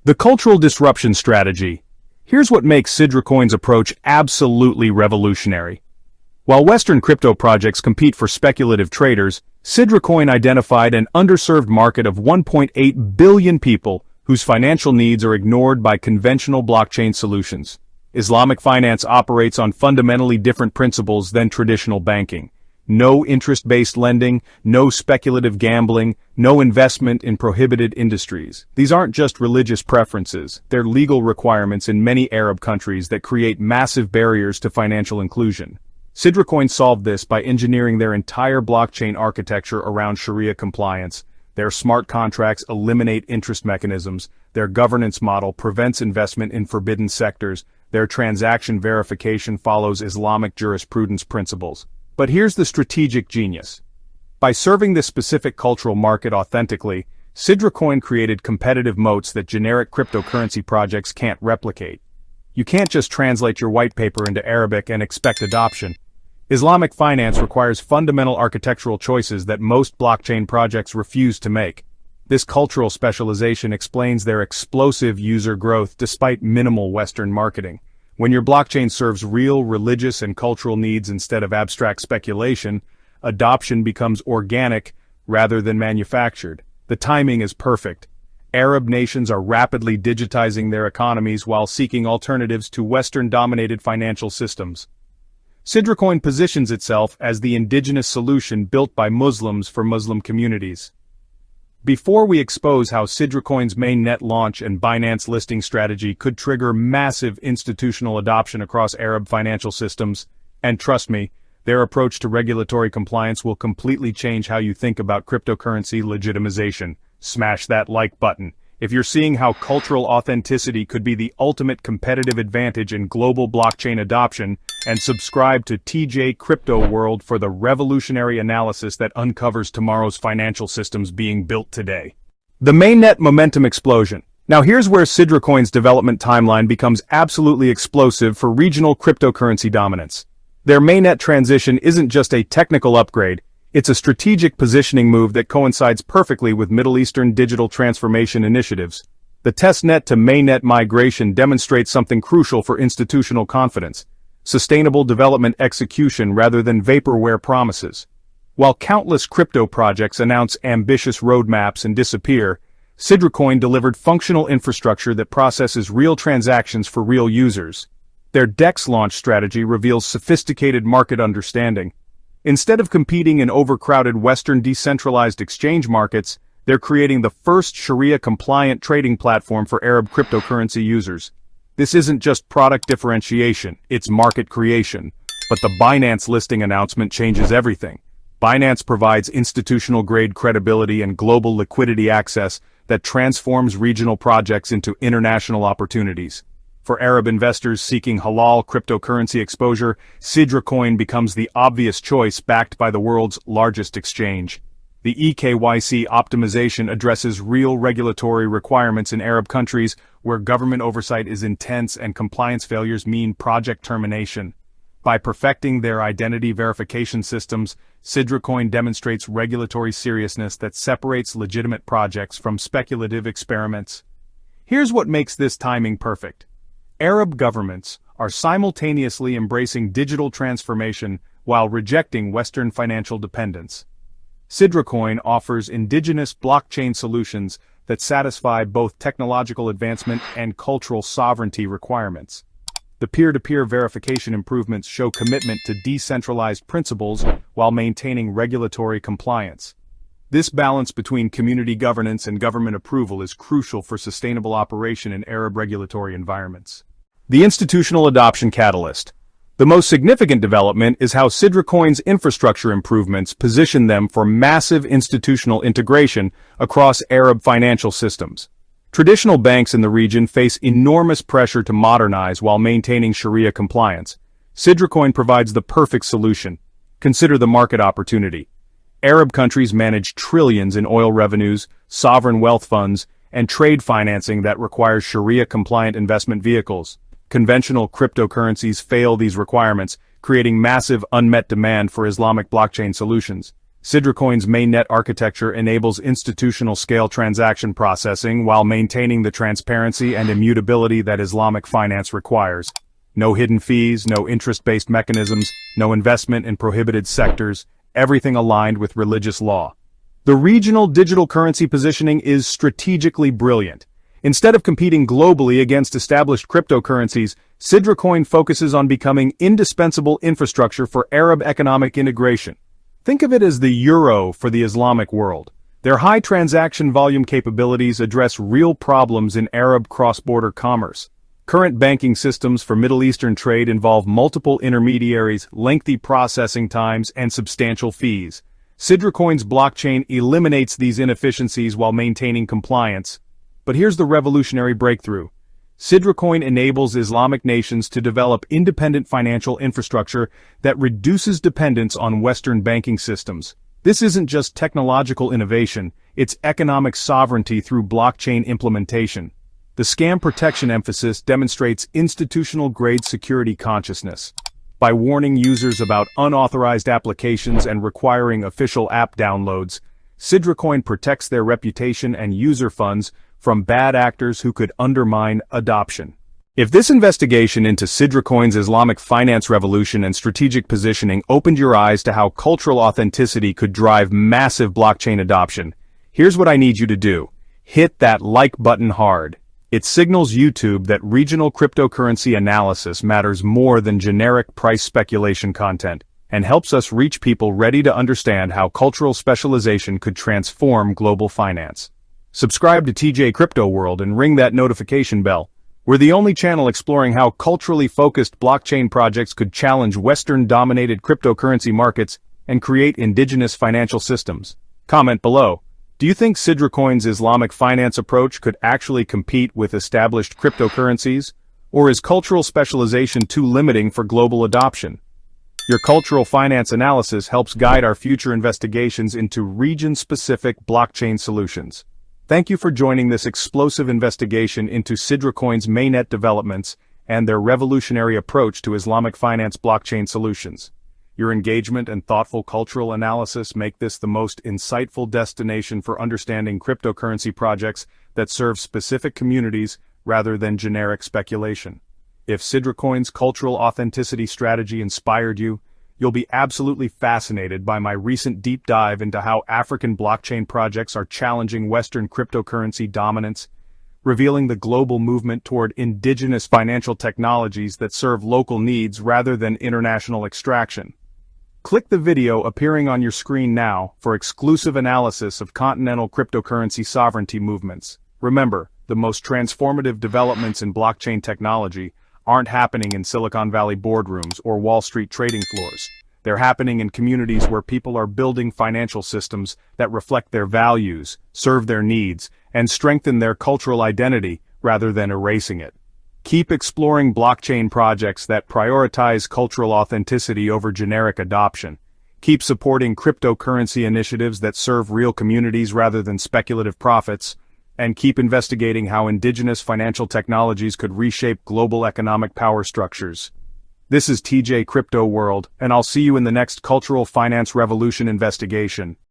The cultural disruption strategy. Here's what makes SidraCoin's approach absolutely revolutionary. While Western crypto projects compete for speculative traders, SidraCoin identified an underserved market of 1.8 billion people whose financial needs are ignored by conventional blockchain solutions. Islamic finance operates on fundamentally different principles than traditional banking. No interest-based lending, no speculative gambling, no investment in prohibited industries. These aren't just religious preferences, they're legal requirements in many Arab countries that create massive barriers to financial inclusion. SidraCoin solved this by engineering their entire blockchain architecture around Sharia compliance. Their smart contracts eliminate interest mechanisms, their governance model prevents investment in forbidden sectors, their transaction verification follows Islamic jurisprudence principles. But here's the strategic genius. By serving this specific cultural market authentically, SidraCoin created competitive moats that generic cryptocurrency projects can't replicate. You can't just translate your white paper into Arabic and expect adoption. Islamic finance requires fundamental architectural choices that most blockchain projects refuse to make. This cultural specialization explains their explosive user growth despite minimal Western marketing. When your blockchain serves real religious and cultural needs instead of abstract speculation, adoption becomes organic rather than manufactured. The timing is perfect. Arab nations are rapidly digitizing their economies while seeking alternatives to Western-dominated financial systems. SidraCoin positions itself as the indigenous solution built by Muslims for Muslim communities. Before we expose how SidraCoin's mainnet launch and Binance listing strategy could trigger massive institutional adoption across Arab financial systems, and trust me, their approach to regulatory compliance will completely change how you think about cryptocurrency legitimization. Smash that like button if you're seeing how cultural authenticity could be the ultimate competitive advantage in global blockchain adoption, and subscribe to TJ Crypto World for the revolutionary analysis that uncovers tomorrow's financial systems being built today. The mainnet momentum explosion. Now here's where SidraCoin's development timeline becomes absolutely explosive for regional cryptocurrency dominance. Their mainnet transition isn't just a technical upgrade, it's a strategic positioning move that coincides perfectly with Middle Eastern digital transformation initiatives. The testnet to mainnet migration demonstrates something crucial for institutional confidence: sustainable development execution rather than vaporware promises. While countless crypto projects announce ambitious roadmaps and disappear, SidraCoin delivered functional infrastructure that processes real transactions for real users. Their DEX launch strategy reveals sophisticated market understanding. Instead of competing in overcrowded Western decentralized exchange markets, they're creating the first Sharia-compliant trading platform for Arab cryptocurrency users. This isn't just product differentiation, it's market creation. But the Binance listing announcement changes everything. Binance provides institutional-grade credibility and global liquidity access that transforms regional projects into international opportunities. For Arab investors seeking halal cryptocurrency exposure, SidraCoin becomes the obvious choice backed by the world's largest exchange. The eKYC optimization addresses real regulatory requirements in Arab countries where government oversight is intense and compliance failures mean project termination. By perfecting their identity verification systems, SidraCoin demonstrates regulatory seriousness that separates legitimate projects from speculative experiments. Here's what makes this timing perfect. Arab governments are simultaneously embracing digital transformation while rejecting Western financial dependence. SidraCoin offers indigenous blockchain solutions that satisfy both technological advancement and cultural sovereignty requirements. The peer-to-peer verification improvements show commitment to decentralized principles while maintaining regulatory compliance. This balance between community governance and government approval is crucial for sustainable operation in Arab regulatory environments. The institutional adoption catalyst. The most significant development is how SidraCoin's infrastructure improvements position them for massive institutional integration across Arab financial systems. Traditional banks in the region face enormous pressure to modernize while maintaining Sharia compliance. SidraCoin provides the perfect solution. Consider the market opportunity. Arab countries manage trillions in oil revenues, sovereign wealth funds, and trade financing that requires Sharia-compliant investment vehicles. Conventional cryptocurrencies fail these requirements, creating massive unmet demand for Islamic blockchain solutions. SidraCoin's Mainnet architecture enables institutional-scale transaction processing while maintaining the transparency and immutability that Islamic finance requires. No hidden fees, no interest-based mechanisms, no investment in prohibited sectors, everything aligned with religious law. The regional digital currency positioning is strategically brilliant. Instead of competing globally against established cryptocurrencies, SidraCoin focuses on becoming indispensable infrastructure for Arab economic integration. Think of it as the euro for the Islamic world. Their high transaction volume capabilities address real problems in Arab cross-border commerce. Current banking systems for Middle Eastern trade involve multiple intermediaries, lengthy processing times, and substantial fees. SidraCoin's blockchain eliminates these inefficiencies while maintaining compliance. But here's the revolutionary breakthrough. SidraCoin enables Islamic nations to develop independent financial infrastructure that reduces dependence on Western banking systems. This isn't just technological innovation, it's economic sovereignty through blockchain implementation. The scam protection emphasis demonstrates institutional-grade security consciousness. By warning users about unauthorized applications and requiring official app downloads, SidraCoin protects their reputation and user funds from bad actors who could undermine adoption. If this investigation into SidraCoin's Islamic finance revolution and strategic positioning opened your eyes to how cultural authenticity could drive massive blockchain adoption, here's what I need you to do. Hit that like button hard. It signals YouTube that regional cryptocurrency analysis matters more than generic price speculation content, and helps us reach people ready to understand how cultural specialization could transform global finance. Subscribe to TJ Crypto World and ring that notification bell. We're the only channel exploring how culturally focused blockchain projects could challenge Western-dominated cryptocurrency markets and create indigenous financial systems. Comment below. Do you think SidraCoin's Islamic finance approach could actually compete with established cryptocurrencies? Or is cultural specialization too limiting for global adoption? Your cultural finance analysis helps guide our future investigations into region-specific blockchain solutions. Thank you for joining this explosive investigation into SidraCoin's mainnet developments and their revolutionary approach to Islamic finance blockchain solutions. Your engagement and thoughtful cultural analysis make this the most insightful destination for understanding cryptocurrency projects that serve specific communities rather than generic speculation. If SidraCoin's cultural authenticity strategy inspired you, you'll be absolutely fascinated by my recent deep dive into how African blockchain projects are challenging Western cryptocurrency dominance, revealing the global movement toward indigenous financial technologies that serve local needs rather than international extraction. Click the video appearing on your screen now for exclusive analysis of continental cryptocurrency sovereignty movements. Remember, the most transformative developments in blockchain technology aren't happening in Silicon Valley boardrooms or Wall Street trading floors. They're happening in communities where people are building financial systems that reflect their values, serve their needs, and strengthen their cultural identity rather than erasing it. Keep exploring blockchain projects that prioritize cultural authenticity over generic adoption. Keep supporting cryptocurrency initiatives that serve real communities rather than speculative profits. And keep investigating how indigenous financial technologies could reshape global economic power structures. This is TJ Crypto World, and I'll see you in the next Cultural Finance Revolution investigation.